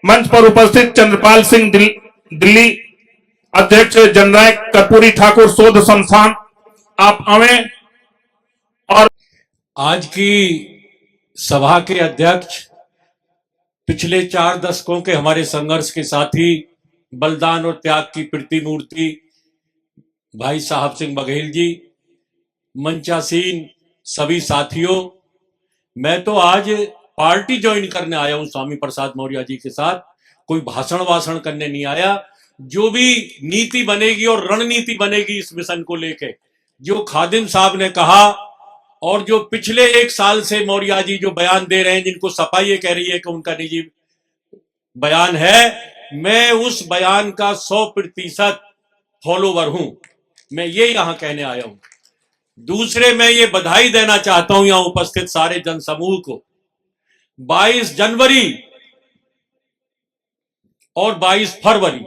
मंच पर उपस्थित चंद्रपाल सिंह दिल्ली अध्यक्ष जननायक कर्पूरी ठाकुर शोध संस्थान, आप आवे। और आज की सभा के अध्यक्ष पिछले 4 दशकों के हमारे संघर्ष के साथी, बलिदान और त्याग की प्रतिमूर्ति भाई साहब सिंह बघेल जी, मंचासीन सभी साथियों, मैं तो आज पार्टी ज्वाइन करने आया हूं स्वामी प्रसाद मौर्य जी के साथ। कोई भाषण करने नहीं आया। जो भी नीति बनेगी और रणनीति बनेगी इस मिशन को लेके, जो खादिम साहब ने कहा और जो पिछले 1 साल से मौर्य जी जो बयान दे रहे हैं, जिनको सपा ये कह रही है कि उनका निजी बयान है, मैं उस बयान का 100% फॉलोवर हूं। मैं ये यहां कहने आया हूं। दूसरे, मैं ये बधाई देना चाहता हूं यहां उपस्थित सारे जनसमूह को। 22 जनवरी और 22 फरवरी,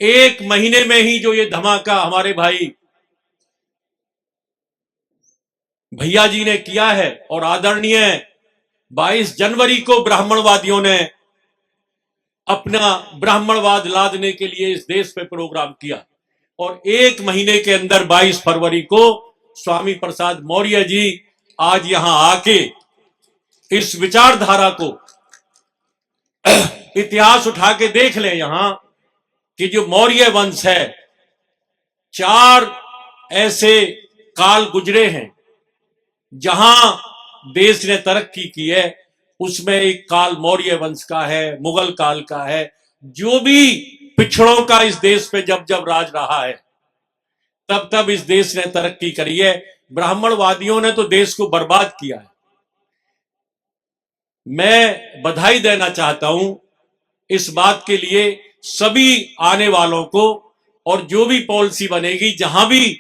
1 महीने में ही जो ये धमाका हमारे भाई भैया जी ने किया है, और आदरणीय 22 जनवरी को ब्राह्मणवादियों ने अपना ब्राह्मणवाद लादने के लिए इस देश पे प्रोग्राम किया, और 1 महीने के अंदर 22 फरवरी को स्वामी प्रसाद मौर्य जी आज यहां आके इस विचारधारा को इतिहास उठा के देख लें यहां कि जो मौर्य वंश है, 4 ऐसे काल गुजरे हैं जहां देश ने तरक्की की है। उसमें एक काल मौर्य वंश का है, मुगल काल का है। जो भी पिछड़ों का इस देश पे जब जब राज रहा है, तब तब इस देश ने तरक्की करी है। ब्राह्मणवादियों ने तो देश को बर्बाद किया है। मैं बधाई देना चाहता हूं इस बात के लिए सभी आने वालों को, और जो भी पॉलिसी बनेगी, जहां भी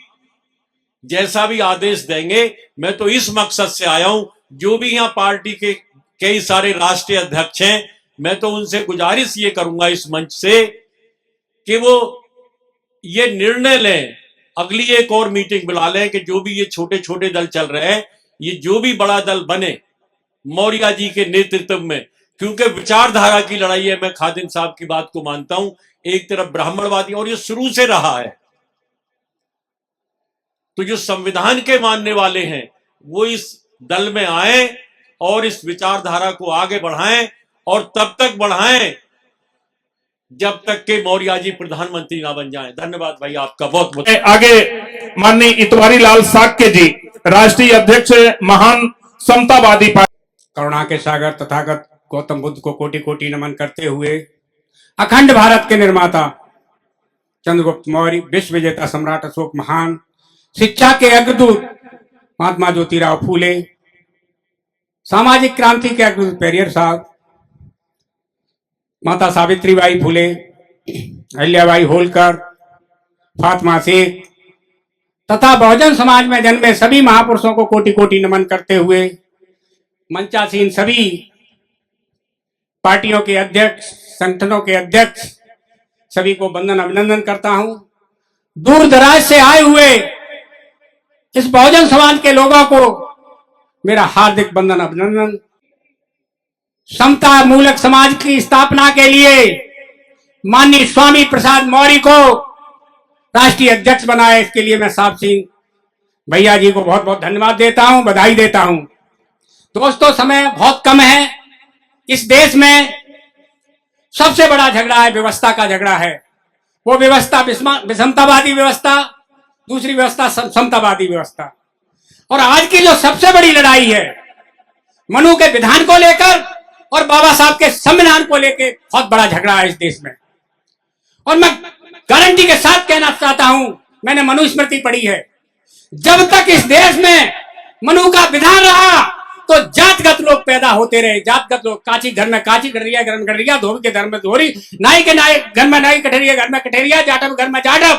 जैसा भी आदेश देंगे, मैं तो इस मकसद से आया हूं। जो भी यहां पार्टी के कई सारे राष्ट्रीय अध्यक्ष हैं, मैं तो उनसे गुजारिश ये करूंगा इस मंच से कि वो ये निर्णय लें, अगली एक और मीटिंग बुला लें कि जो भी ये छोटे छोटे दल चल रहे हैं, ये जो भी बड़ा दल बने मौर्य जी के नेतृत्व में, क्योंकि विचारधारा की लड़ाई है। मैं खादिम साहब की बात को मानता हूं। एक तरफ ब्राह्मणवादी, और ये शुरू से रहा है, तो जो संविधान के मानने वाले हैं वो इस दल में आए और इस विचारधारा को आगे बढ़ाएं, और तब तक बढ़ाएं जब तक के मौर्य जी प्रधानमंत्री ना बन जाएं। धन्यवाद भाई आपका बहुत बहुत। आगे माननीय इतवारी लाल साक्य जी, राष्ट्रीय अध्यक्ष महान समतावादी पार्टी। करुणा के सागर तथागत गौतम बुद्ध को कोटि कोटि नमन करते हुए, अखंड भारत के निर्माता चंद्रगुप्त मौर्य, विश्व विजेता सम्राट अशोक महान, शिक्षा के अग्रदूत महात्मा ज्योतिराव फूले, सामाजिक क्रांति के अग्रदूत पेरियर साहब, माता सावित्रीबाई फूले, अहिल्याबाई होलकर, फातिमा शेख तथा बहुजन समाज में जन्मे सभी महापुरुषों को कोटि कोटि नमन करते हुए, मंचासीन सभी पार्टियों के अध्यक्ष, संगठनों के अध्यक्ष, सभी को वंदन अभिनंदन करता हूं। दूर दराज से आए हुए इस बहुजन समाज के लोगों को मेरा हार्दिक वंदन अभिनंदन। समता मूलक समाज की स्थापना के लिए माननीय स्वामी प्रसाद मौर्य को राष्ट्रीय अध्यक्ष बनाया, इसके लिए मैं साहब सिंह भैया जी को बहुत बहुत धन्यवाद देता हूं, बधाई देता हूं। दोस्तों, समय बहुत कम है। इस देश में सबसे बड़ा झगड़ा है, व्यवस्था का झगड़ा है। वो व्यवस्था विषमतावादी व्यवस्था, दूसरी व्यवस्था समतावादी व्यवस्था। और आज की जो सबसे बड़ी लड़ाई है, मनु के विधान को लेकर और बाबा साहब के संविधान को लेकर बहुत बड़ा झगड़ा है इस देश में। और मैं गारंटी के साथ कहना चाहता हूं, मैंने मनुस्मृति पढ़ी है, जब तक इस देश में मनु का विधान रहा तो जातगत लोग पैदा होते रहे। जातगत लोग, काची घर में काची, कटरिया घर में कटरिया, धोबी के घर में धोरी, नाई के नाई घर में नाई, कटरिया घर में कटरिया, जाटव घर में जाटव,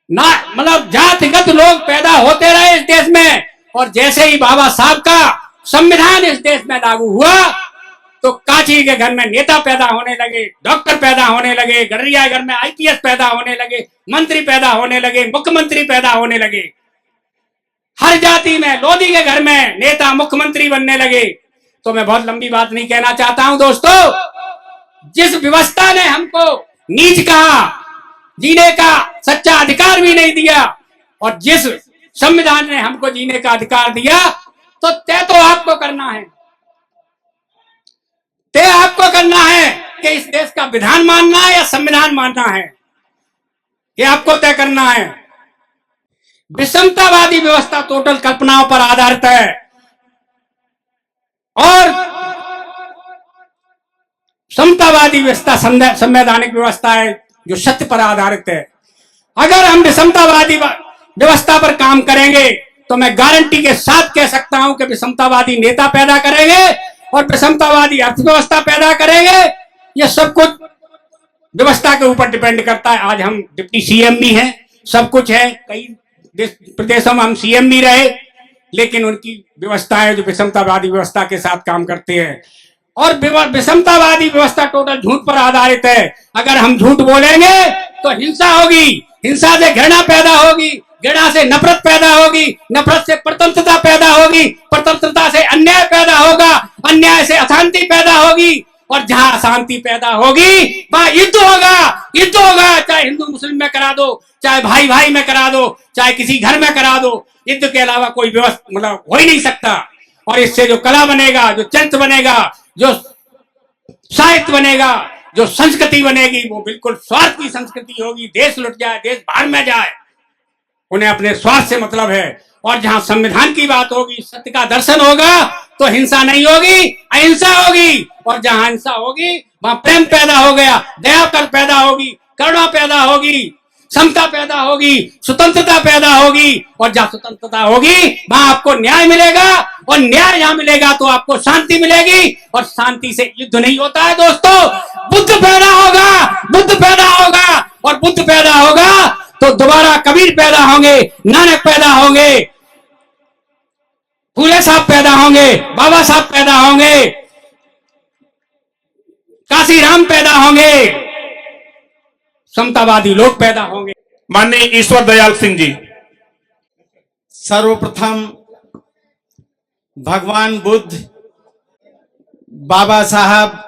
ना मतलब जातिगत लोग पैदा होते रहे इस देश में। और जैसे ही बाबा साहब का संविधान इस देश में लागू हुआ, तो काची के घर में नेता पैदा होने लगे, डॉक्टर पैदा होने लगे, गडरिया घर में आईपीएस पैदा होने लगे, मंत्री पैदा होने लगे, मुख्यमंत्री पैदा होने लगे। हर जाति में, लोधी के घर में नेता मुख्यमंत्री बनने लगे। तो मैं बहुत लंबी बात नहीं कहना चाहता हूं दोस्तों, जिस व्यवस्था ने हमको नीच कहा, जीने का सच्चा अधिकार भी नहीं दिया, और जिस संविधान ने हमको जीने का अधिकार दिया, तो तय तो आपको करना है। तय आपको करना है कि इस देश का विधान मानना है या संविधान मानना है, ये आपको तय करना है। विषमतावादी व्यवस्था टोटल कल्पनाओं पर आधारित है और समतावादी व्यवस्था संवैधानिक व्यवस्था है जो सत्य पर आधारित है। अगर हम विषमतावादी व्यवस्था पर काम करेंगे तो मैं गारंटी के साथ कह सकता हूं कि विषमतावादी नेता पैदा करेंगे और विषमतावादी अर्थव्यवस्था पैदा करेंगे। यह सब कुछ व्यवस्था के ऊपर डिपेंड करता है। आज हम डिप्टी सीएम भी हैं, सब कुछ है, कई प्रदेशों में हम सीएम भी रहे, लेकिन उनकी व्यवस्था है जो विषमतावादी व्यवस्था के साथ काम करते हैं। और विषमतावादी व्यवस्था टोटल झूठ पर आधारित है। अगर हम झूठ बोलेंगे तो हिंसा होगी, हिंसा से घृणा पैदा होगी, घृणा से नफरत पैदा होगी, नफरत से परतंत्रता पैदा होगी, परतंत्रता से अन्याय पैदा होगा, अन्याय से अशांति पैदा होगी, और जहां अशांति पैदा होगी वहां युद्ध होगा। युद्ध होगा, चाहे हिंदू मुस्लिम में करा दो, चाहे भाई भाई में करा दो, चाहे किसी घर में करा दो, युद्ध के अलावा कोई व्यवस्था मतलब हो ही नहीं सकता। और इससे जो कला बनेगा, जो चरित्र बनेगा, जो साहित्य बनेगा, जो संस्कृति बनेगी, वो बिल्कुल स्वार्थ की संस्कृति होगी। देश लुट जाए, देश बाहर में जाए, उन्हें अपने स्वार्थ से मतलब है। और जहां संविधान की बात होगी, सत्य का दर्शन होगा, तो हिंसा नहीं होगी, अहिंसा होगी। और जहां हिंसा होगी वहां प्रेम पैदा हो गया, दया कर पैदा होगी, करुणा पैदा होगी, समता पैदा होगी, स्वतंत्रता पैदा होगी। और जहां स्वतंत्रता होगी वहां आपको न्याय मिलेगा, और न्याय जहां मिलेगा तो आपको शांति मिलेगी। और शांति से युद्ध नहीं होता है दोस्तों। बुद्ध पैदा होगा, बुद्ध पैदा होगा, और बुद्ध पैदा होगा तो दोबारा कबीर पैदा होंगे, नानक पैदा होंगे, फूले साहब पैदा होंगे, बाबा साहब पैदा होंगे, काशी राम पैदा होंगे, समतावादी लोग पैदा होंगे। माननीय ईश्वर दयाल सिंह जी। सर्वप्रथम भगवान बुद्ध, बाबा साहब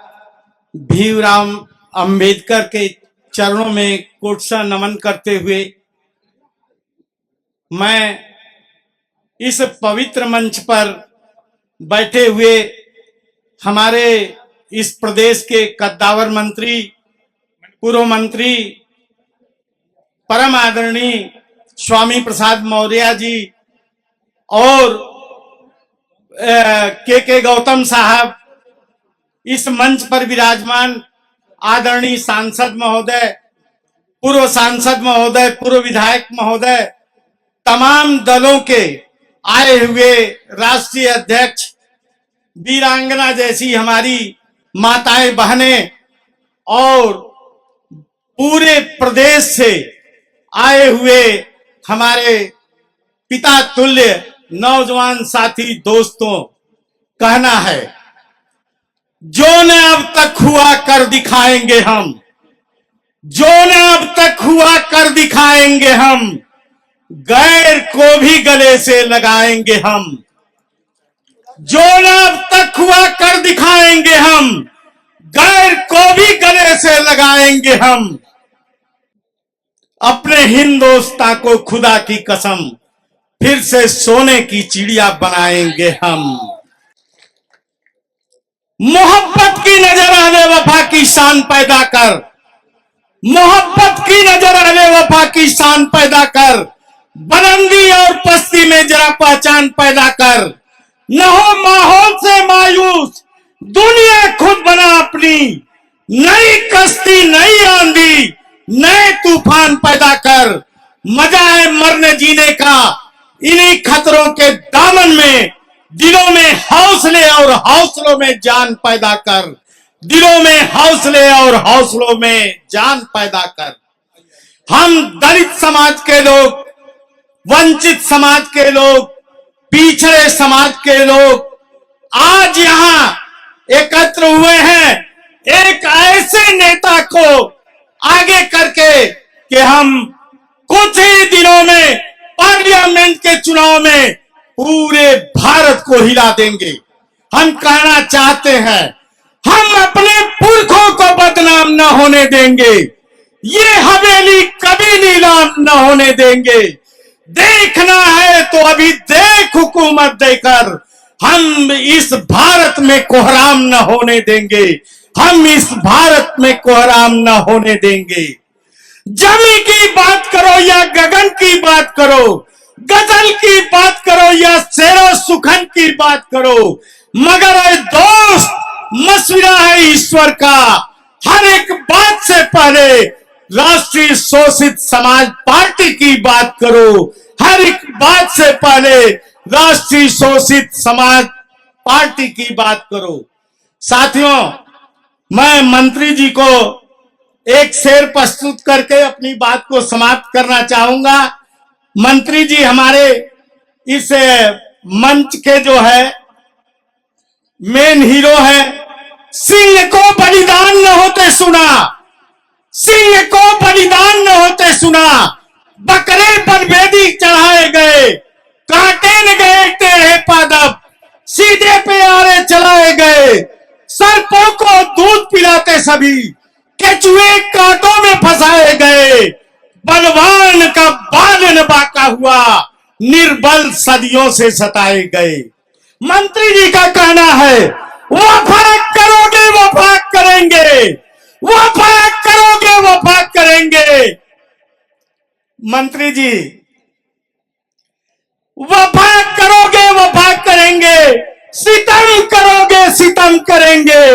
भीमराव अंबेडकर के चरणों में कोटसा नमन करते हुए मैं इस पवित्र मंच पर बैठे हुए हमारे इस प्रदेश के कद्दावर मंत्री, पूर्व मंत्री, परम आदरणीय स्वामी प्रसाद मौर्य जी और के गौतम साहब, इस मंच पर विराजमान आदरणीय सांसद महोदय, पूर्व सांसद महोदय, पूर्व विधायक महोदय, तमाम दलों के आए हुए राष्ट्रीय अध्यक्ष, वीरांगना जैसी हमारी माताएं बहनें, और पूरे प्रदेश से आए हुए हमारे पिता तुल्य नौजवान साथी दोस्तों, कहना है जो न अब तक हुआ कर दिखाएंगे हम, जो न अब तक हुआ कर दिखाएंगे हम, गैर को भी गले से लगाएंगे हम। जो न अब तक हुआ कर दिखाएंगे हम, गैर को भी गले से लगाएंगे हम। अपने हिंदोस्तां को खुदा की कसम फिर से सोने की चिड़िया बनाएंगे हम। मोहब्बत की नजर आने वफा की शान पैदा कर, मोहब्बत की नजर आने वफा की शान पैदा कर, बुलंदी और पस्ती में जरा पहचान पैदा कर। न हो माहौल से मायूस, दुनिया खुद बना अपनी, नई कश्ती, नई आंधी, नए तूफान पैदा कर। मजा है मरने जीने का इन्हीं खतरों के दामन में, दिलों में हौसले और हौसलों में जान पैदा कर, दिलों में हौसले और हौसलों में जान पैदा कर। हम दलित समाज के लोग, वंचित समाज के लोग, पिछड़े समाज के लोग आज यहां एकत्र हुए हैं एक ऐसे नेता को आगे करके कि हम कुछ ही दिनों में पार्लियामेंट के चुनाव में पूरे भारत को हिला देंगे। हम कहना चाहते हैं, हम अपने पुरखों को बदनाम न होने देंगे, ये हवेली कभी नीलाम न होने देंगे। देखना है तो अभी देख हुकूमत देकर, हम इस भारत में कोहराम न होने देंगे, हम इस भारत में कोहराम न होने देंगे। जमी की बात करो या गगन की बात करो, गजल की बात करो या शेरो सुखन की बात करो, मगर ऐ दोस्त मशवरा है ईश्वर का, हर एक बात से पहले राष्ट्रीय शोषित समाज पार्टी की बात करो, हर एक बात से पहले राष्ट्रीय शोषित समाज पार्टी की बात करो। साथियों, मैं मंत्री जी को एक शेर प्रस्तुत करके अपनी बात को समाप्त करना चाहूंगा। मंत्री जी हमारे इस मंच के जो है मेन हीरो है। सिंह को बलिदान न होते सुना, सिंह को बलिदान न होते सुना, बकरे पर वेदी चढ़ाए गए, काटे न गए टेढ़े पादप, सीधे पे आरे चलाए गए, सर्पों को दूध पिलाते सभी, केचुए कांटों में फंसाए गए, बलवान का बाल न बाका हुआ, निर्बल सदियों से सताए गए। मंत्री जी का कहना है, वफा करोगे वफा करेंगे, वफा करोगे वफा करेंगे। मंत्री जी, वफा करोगे वफा करेंगे, सितम करोगे सितम करेंगे,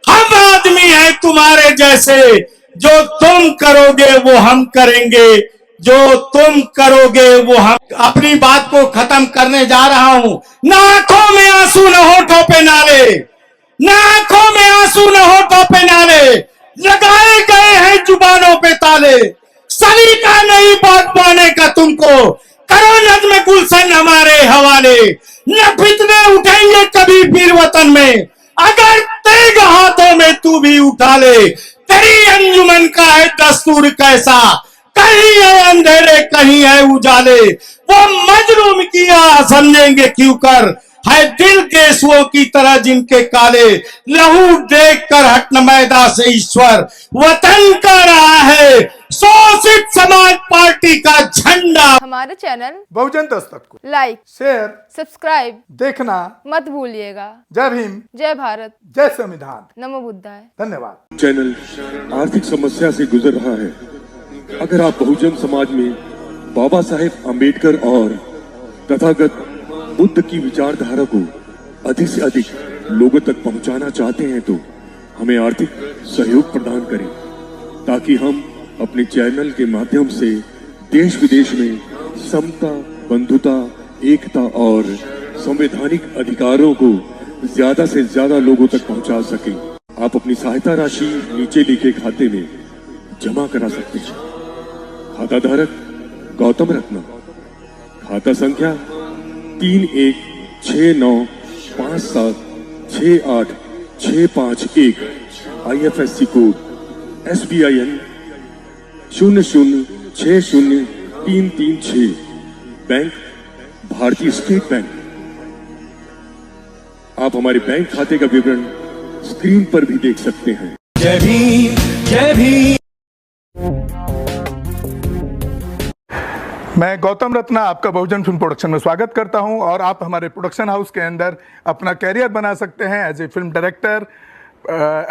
हम आदमी हैं तुम्हारे जैसे, जो तुम करोगे वो हम करेंगे, जो तुम करोगे वो हम। अपनी बात को खत्म करने जा रहा हूं। न आंखों में आंसू न होठों पे नाले, न आंखों में आंसू न होठों पे नाले, लगाए गए हैं जुबानों पे ताले, सलीका नहीं बात पाने का तुमको, करो नज़्म गुलशन हमारे हवाले, न फितने उठेंगे कभी फिर वतन में, अगर तेग हाथों में तू भी उठा ले। तेरी अंजुमन का है दस्तूर कैसा, कहीं है अंधेरे कहीं है उजाले, वो मजलूम किया समझेंगे क्यों कर, है दिल केसुओं की तरह जिनके काले, लहू देख कर हटन मैदा से ईश्वर, वतन का रहा है शोषित समाज पार्टी का झंडा। हमारे चैनल बहुजन दस्तक को लाइक, शेयर, सब्सक्राइब देखना मत भूलिएगा। जय भीम, जय भारत, जय संविधान। नमो बुद्धाय। धन्यवाद। चैनल आर्थिक समस्या से गुजर रहा है। अगर आप बहुजन समाज में बाबा साहेब आम्बेडकर और तथागत बुद्ध की विचारधारा को अधिक से अधिक लोगों तक पहुंचाना चाहते हैं तो हमें आर्थिक सहयोग प्रदान करें, ताकि हम अपने चैनल के माध्यम से देश विदेश में समता, बंधुता, एकता और संवैधानिक अधिकारों को ज्यादा से ज्यादा लोगों तक पहुंचा सकें। आप अपनी सहायता राशि नीचे लिखे खाते में जमा करा सकते हैं। खाता धारक गौतम रत्न, खाता संख्या 3169576865 IFSC कोड SBIN 0060336, बैंक भारतीय स्टेट बैंक। आप हमारे बैंक खाते का विवरण स्क्रीन पर भी देख सकते हैं। जय भीम, जय भीम। मैं गौतम रत्ना आपका बहुजन फिल्म प्रोडक्शन में स्वागत करता हूं, और आप हमारे प्रोडक्शन हाउस के अंदर अपना कैरियर बना सकते हैं as a film director,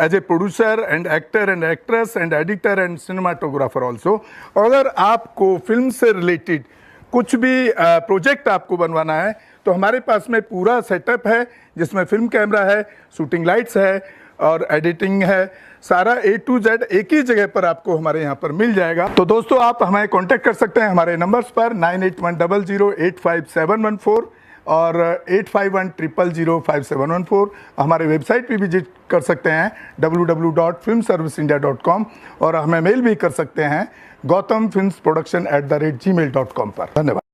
as a producer and actor and actress and editor and cinematographer also. अगर आपको फिल्म से रिलेटेड कुछ भी प्रोजेक्ट आपको बनवाना है तो हमारे पास में पूरा सेटअप है, जिसमें फिल्म कैमरा है, शूटिंग लाइट्स है और एडिटिंग है। सारा A to Z एक ही जगह पर आपको हमारे यहाँ पर मिल जाएगा। तो दोस्तों, आप हमें कांटेक्ट कर सकते हैं हमारे नंबर्स पर 9810085714 और 8510005714। हमारे वेबसाइट पे विजिट कर सकते हैं www.filmserviceindia.com, और हमें मेल भी कर सकते हैं gautamfilmsproduction@gmail.com पर। धन्यवाद।